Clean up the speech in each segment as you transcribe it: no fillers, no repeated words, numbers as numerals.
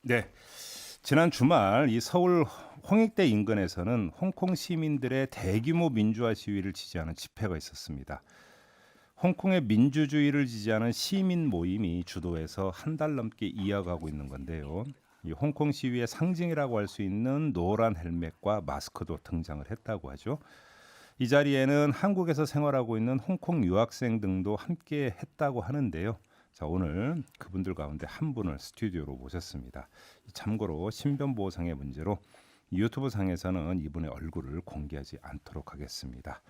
네. 지난 주말 이 서울 홍익대 인근에서는 홍콩 시민들의 대규모 민주화 시위를 지지하는 집회가 있었습니다. 홍콩의 민주주의를 지지하는 시민 모임이 주도해서 한 달 넘게 이어가고 있는 건데요. 이 홍콩 시위의 상징이라고 할 수 있는 노란 헬멧과 마스크도 등장을 했다고 하죠. 이 자리에는 한국에서 생활하고 있는 홍콩 유학생 등도 함께 했다고 하는데요. 자, 오늘 그분들 가운데 한 분을 스튜디오로 모셨습니다. 참고로 신변보호상의 문제로 유튜브 상에서는 이분의 얼굴을 공개하지 않도록 하겠습니다.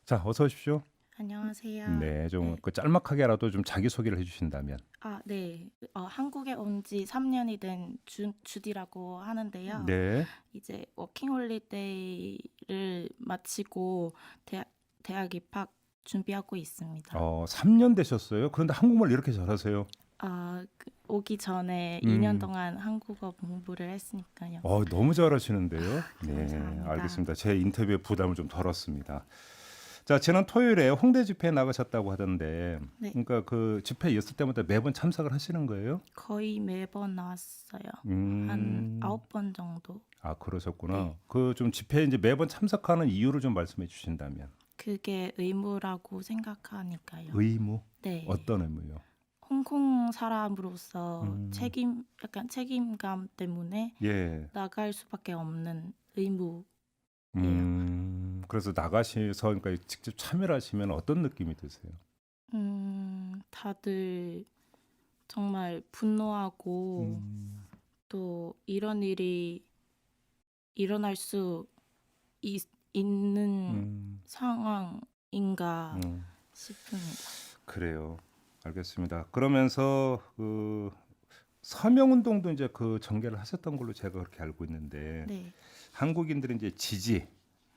자, 어서 오십시오. 안녕하세요. 네, 좀 네. 그 짤막하게라도 좀 자기 소개를 해주신다면. 네. 한국에 온 지 3년이 된 주디라고 하는데요. 네, 이제 워킹 홀리데이를 마치고 대학 입학 준비하고 있습니다. 3년 되셨어요. 그런데 한국말 이렇게 잘하세요. 오기 전에 2년 음, 동안 한국어 공부를 했으니까요. 너무 잘하시는데요. 네, 감사합니다. 알겠습니다. 제 인터뷰에 부담을 좀 덜었습니다. 자, 지난 토요일에 홍대 집회에 나가셨다고 하던데, 네. 그러니까 그 집회 있을 때마다 매번 참석을 하시는 거예요? 거의 매번 나왔어요. 한 음, 9번 정도. 아, 그러셨구나. 네. 그 좀 집회에 이제 매번 참석하는 이유를 좀 말씀해 주신다면. 그게 의무라고 생각하니까요. 의무? 네. 어떤 의무요? 홍콩 사람으로서 음, 약간 책임감 때문에 예. 나갈 수밖에 없는 의무예요. 그래서 나가셔서 그러니까 직접 참여를 하시면 어떤 느낌이 드세요? 다들 정말 분노하고 음, 또 이런 일이 일어날 수 있는 음, 상황인가 음, 싶습니다. 그래요. 알겠습니다. 그러면서 그 서명 운동도 이제 그 전개를 하셨던 걸로 제가 그렇게 알고 있는데 네, 한국인들은 이제 지지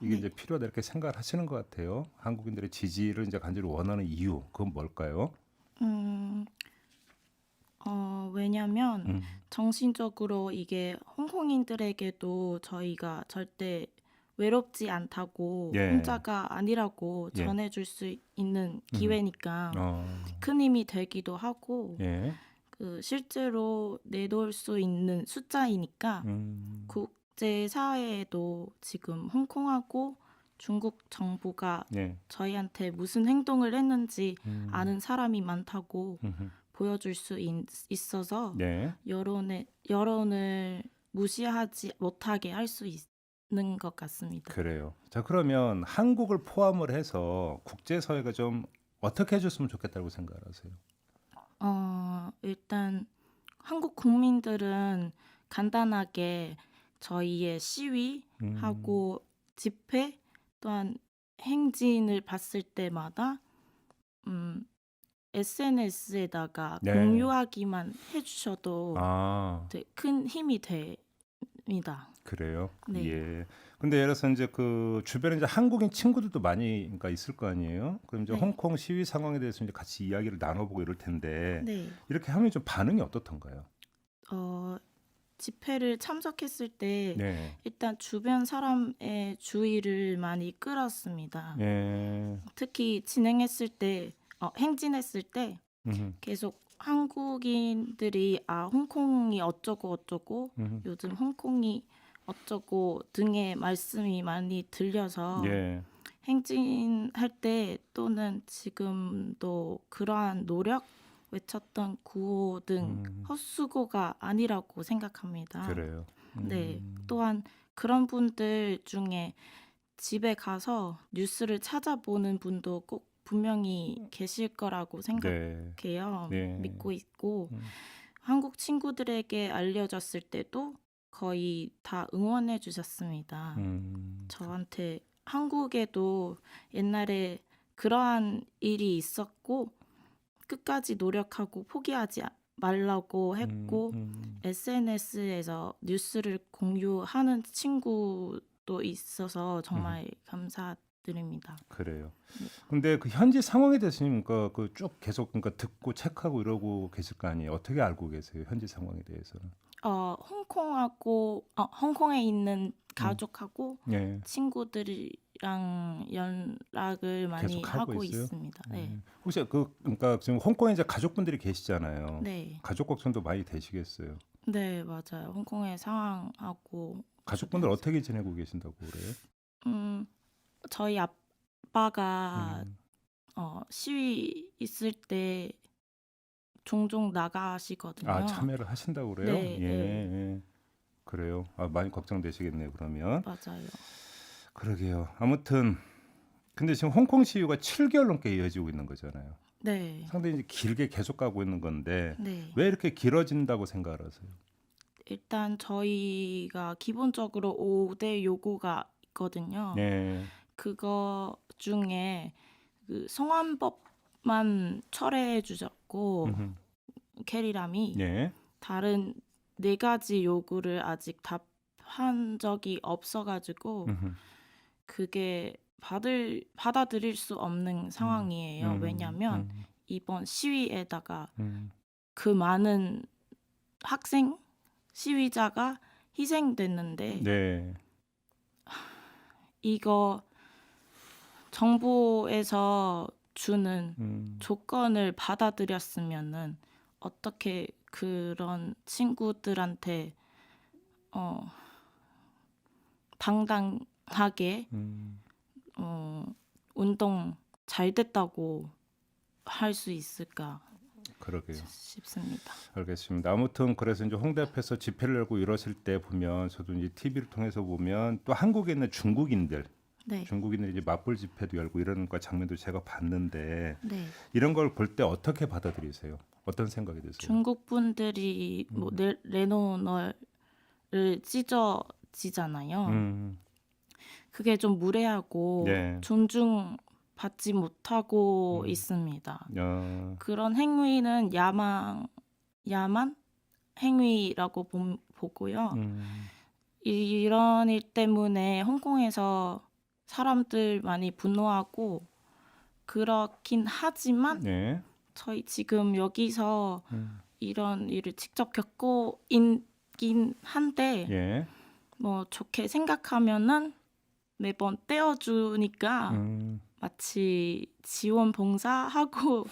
이게 네. 이제 필요하다 이렇게 생각을 하시는 것 같아요. 한국인들의 지지를 이제 간절히 원하는 이유 그건 뭘까요? 음, 왜냐면 음, 정신적으로 이게 홍콩인들에게도 저희가 절대 외롭지 않다고 예, 혼자가 아니라고 예, 전해줄 수 있는 음, 기회니까 어, 큰 힘이 되기도 하고 예, 그 실제로 내놓을 수 있는 숫자이니까 음, 국제 사회에도 지금 홍콩하고 중국 정부가 예, 저희한테 무슨 행동을 했는지 음, 아는 사람이 많다고 음, 보여줄 수 있어서 예, 여론을 무시하지 못하게 할 수 있는 것 같습니다. 그래요. 자, 그러면 한국을 포함을 해서 국제사회가 좀 어떻게 해줬으면 좋겠다고 생각하세요? 일단 한국 국민들은 간단하게 저희의 음, 시위하고 집회 또한 행진을 봤을 때마다 음, SNS에다가 네, 공유하기만 해주셔도 아. 되게 큰 힘이 됩니다. 그래요? 네, 예. 근데 예를 들어서 이제 그 주변에 이제 한국인 친구들도 많이 그러니까 있을 거 아니에요? 그럼 이제 네, 홍콩 시위 상황에 대해서 이제 같이 이야기를 나눠보고 이럴 텐데 네. 이렇게 하면 좀 반응이 어떻던가요? 어, 집회를 참석했을 때 네. 일단 주변 사람의 주의를 많이 끌었습니다. 예. 특히 진행했을 때, 행진했을 때 음. 계속 한국인들이 홍콩이 어쩌고 어쩌고 음. 요즘 홍콩이 어쩌고 등의 말씀이 많이 들려서 예. 행진할 때 또는 지금도 그러한 노력 외쳤던 구호 등 음. 헛수고가 아니라고 생각합니다. 그래요. 네. 음. 또한 그런 분들 중에 집에 가서 뉴스를 찾아보는 분도 꼭 분명히 계실 거라고 네. 생각해요. 네. 믿고 있고 음. 한국 친구들에게 알려졌을 때도 거의 다 응원해 주셨습니다. 음. 저한테 한국에도 옛날에 그러한 일이 있었고 끝까지 노력하고 포기하지 말라고 음. 했고 음. SNS에서 뉴스를 공유하는 친구도 있어서 음. 정말 감사드립니다. 그래요. 네. 근데 그 현지 상황에 대해서 그러니까 그 쭉 계속 그러니까 듣고 체크하고 이러고 계실 거 아니에요. 어떻게 알고 계세요? 현지 상황에 대해서는? 홍콩에 있는 음. 가족하고 예. 친구들이랑 연락을 많이 계속 하고 하고 있어요? 있습니다. 네. 예. 혹시 그 그러니까 지금 홍콩에 이제 가족분들이 계시잖아요. 네. 가족 걱정도 많이 되시겠어요. 네, 맞아요. 홍콩의 상황하고 가족분들 주변에서. 어떻게 지내고 계신다고 그래요? 음, 저희 아빠가 음. 시위 있을 때 종종 아, 나가시거든요. 참여를 하신다고 그래요? 네, 예, 네, 예. 그래요. 많이 걱정되시겠네요, 그러면. 맞아요. 그러게요. 아무튼 근데 지금 홍콩 시위가 7개월 넘게 이어지고 있는 거잖아요. 네, 상당히 이제 길게 계속 가고 있는 건데 네. 왜 이렇게 길어진다고 생각을 하세요? 일단 저희가 기본적으로 5대 요구가 있거든요. 네. 그거 중에 그 성환법만 철회해 주셨고 음흠. 캐리람이 예. 다른 4가지 요구를 아직 답한 적이 없어가지고 음흠. 그게 받아들일 수 없는 음. 상황이에요. 음. 왜냐하면 음. 이번 시위에다가 음. 그 많은 학생 시위자가 희생됐는데 네. 이거 정부에서 주는 음. 조건을 받아들였으면은 어떻게 그런 친구들한테 어, 당당하게 음. 어, 운동 잘 됐다고 할 수 있을까 그러게요. 싶습니다. 알겠습니다. 아무튼 그래서 이제 홍대 앞에서 집회를 열고 이러실 때 보면 저도 이제 TV를 통해서 보면 또 한국에 있는 네, 중국인들이 이제 맞불 집회도 열고 이러는 거 장면도 제가 봤는데 네. 이런 걸 볼 때 어떻게 받아들이세요? 어떤 생각이 드세요? 중국 분들이 뭐 레노너를 찢어지잖아요. 음. 그게 좀 무례하고 네. 존중받지 못하고 음. 있습니다. 어. 그런 행위는 야만 행위라고 보고요. 음. 이런 일 때문에 홍콩에서 사람들 많이 분노하고 그렇긴 하지만 네. 저희 지금 여기서 음. 이런 일을 직접 겪고 있긴 한데 예. 뭐 좋게 생각하면은 매번 떼어주니까 음. 마치 지원 봉사하고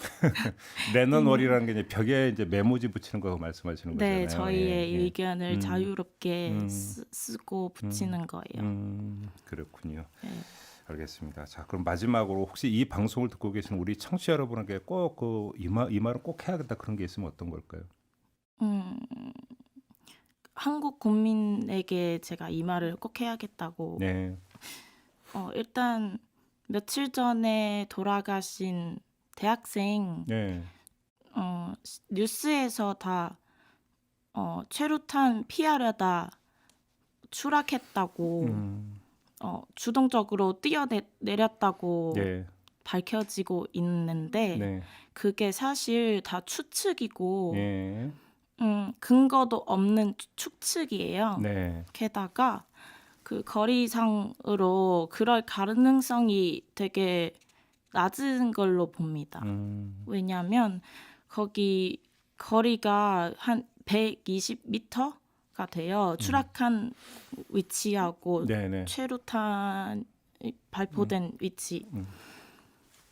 있는 레넌월이라는 게 이제 벽에 이제 메모지 붙이는 거 말씀하시는 네, 거잖아요. 예. 저희의 예. 의견을 음. 자유롭게 음. 쓰고 음. 붙이는 거예요. 그렇군요. 네. 알겠습니다. 자, 그럼 마지막으로 혹시 이 방송을 듣고 계신 우리 청취자 여러분에게 꼭 이 말은 꼭 해야겠다 그런 게 있으면 어떤 걸까요? 음, 한국 국민에게 제가 이 말을 꼭 해야겠다고. 네. 일단 며칠 전에 돌아가신 대학생 네. 뉴스에서 다 최루탄 피하려다 추락했다고 음. 주동적으로 뛰어내렸다고 네. 밝혀지고 있는데 네. 그게 사실 다 추측이고 네. 근거도 없는 추측이에요. 네. 게다가 그 거리상으로 그럴 가능성이 되게 낮은 걸로 봅니다. 왜냐하면 거기 거리가 한 120m가 돼요. 추락한 위치하고 네, 네. 최루탄이 발포된 위치.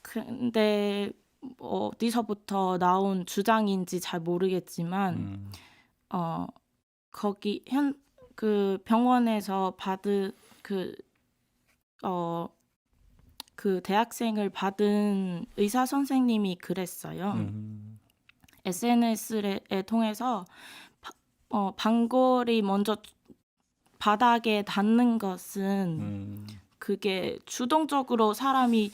근데 어디서부터 나온 주장인지 잘 모르겠지만 거기 그 병원에서 받은 그 대학생을 받은 의사 선생님이 그랬어요. SNS에 통해서 방골이 먼저 바닥에 닿는 것은 그게 주동적으로 사람이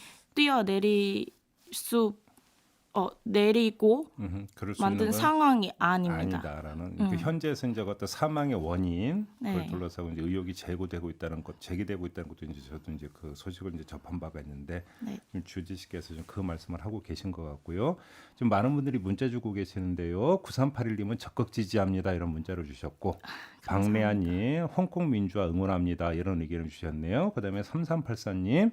내리고 그럴 수 만든 있는 건 상황이 아닙니다. 아니다라는 그러니까 현재에서 이제 어떤 사망의 원인 그걸 네. 둘러싸고 이제 의혹이 제기되고 있다는 것도 이제 저도 이제 그 소식을 이제 접한 바가 있는데 네. 주지씨께서 좀 그 말씀을 하고 계신 것 같고요. 좀 많은 분들이 문자 주고 계시는데요. 9381님은 적극 지지합니다 이런 문자를 주셨고 박래아님 홍콩 민주화 응원합니다 이런 의견을 주셨네요. 그다음에 3384님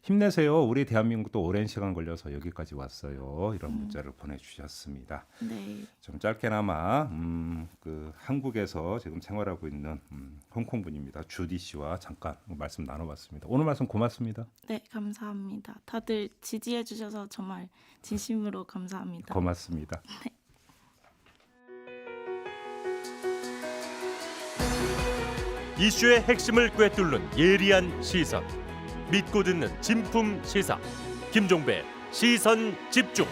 힘내세요. 우리 대한민국도 오랜 시간 걸려서 여기까지 왔어요. 이런 문자를 보내주셨습니다. 네. 좀 짧게나마 그 한국에서 지금 생활하고 있는 홍콩 분입니다. 주디 씨와 잠깐 말씀 나눠봤습니다. 오늘 말씀 고맙습니다. 네, 감사합니다. 다들 지지해 주셔서 정말 진심으로 감사합니다. 고맙습니다. 네. 이슈의 핵심을 꿰뚫는 예리한 시선, 믿고 듣는 진품 시사 김종배 시선 집중.